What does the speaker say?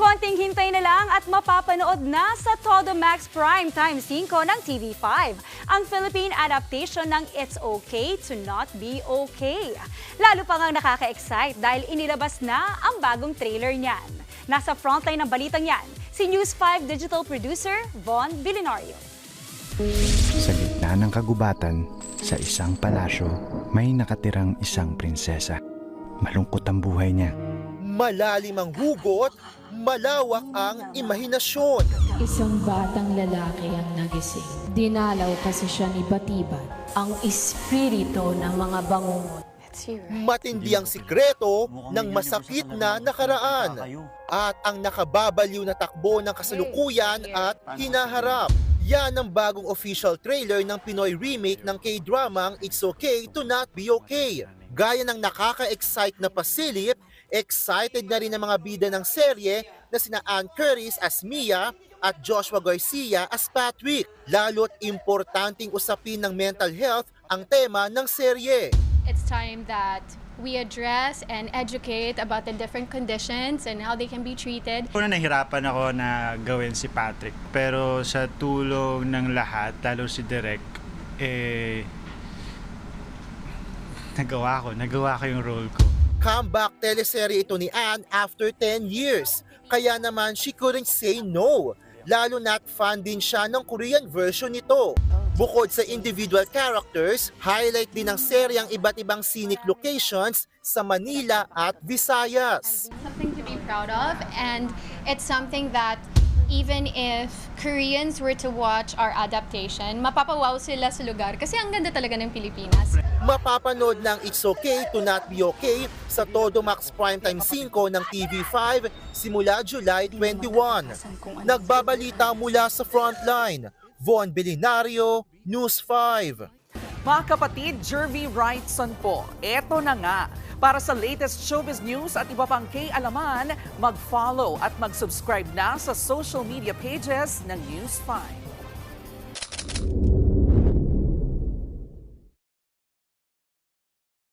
Konting hintay na lang at mapapanood na sa Todo Max Primetime 5 ng TV5 ang Philippine adaptation ng It's Okay to Not Be Okay. Lalo pa ngang nakaka-excite dahil inilabas na ang bagong trailer niyan. Nasa frontline ng balitang yan, si News 5 digital producer Von Vilinario. Sa gitna ng kagubatan, sa isang palasyo, may nakatirang isang prinsesa. Malungkot ang buhay niya. Malalim ang hugot, malawak ang imahinasyon. Isang batang lalaki ang nagising. Dinalaw kasi siya ni Batibat, ang espiritu ng mga bangungot. Matindi ang sikreto ng masakit na nakaraan at ang nakababaliw na takbo ng kasalukuyan at hinaharap. Yan ang bagong official trailer ng Pinoy remake ng K-dramang It's Okay to Not Be Okay. Gaya ng nakaka-excite na pasilip, excited na rin ang mga bida ng serye na sina Ann Curtis as Mia at Joshua Garcia as Patrick. Lalo't importanteng usapin ng mental health ang tema ng serye. It's time that we address and educate about the different conditions and how they can be treated. Una nahirapan ako na gawin si Patrick, pero sa tulong ng lahat, lalo si Direk, nagawa ko yung role ko. Comeback teleserye ito ni Ann after 10 years. Kaya naman she couldn't say no. Lalo na't fan din siya ng Korean version nito. Bukod sa individual characters, highlight din ng serye ang iba't ibang scenic locations sa Manila at Visayas. Something to be proud of, and it's something that even if Koreans were to watch our adaptation, mapapawaw sila sa lugar kasi ang ganda talaga ng Pilipinas. Mapapanood ng It's Okay to Not Be Okay sa Todo Max Primetime 5 ng TV5 simula July 21. Nagbabalita mula sa Frontline, Von Vilinario, News 5. Mga kapatid, Jervy Wrightson po. Eto na nga. Para sa latest showbiz news at iba pang K-alaman, mag-follow at mag-subscribe na sa social media pages ng News 5.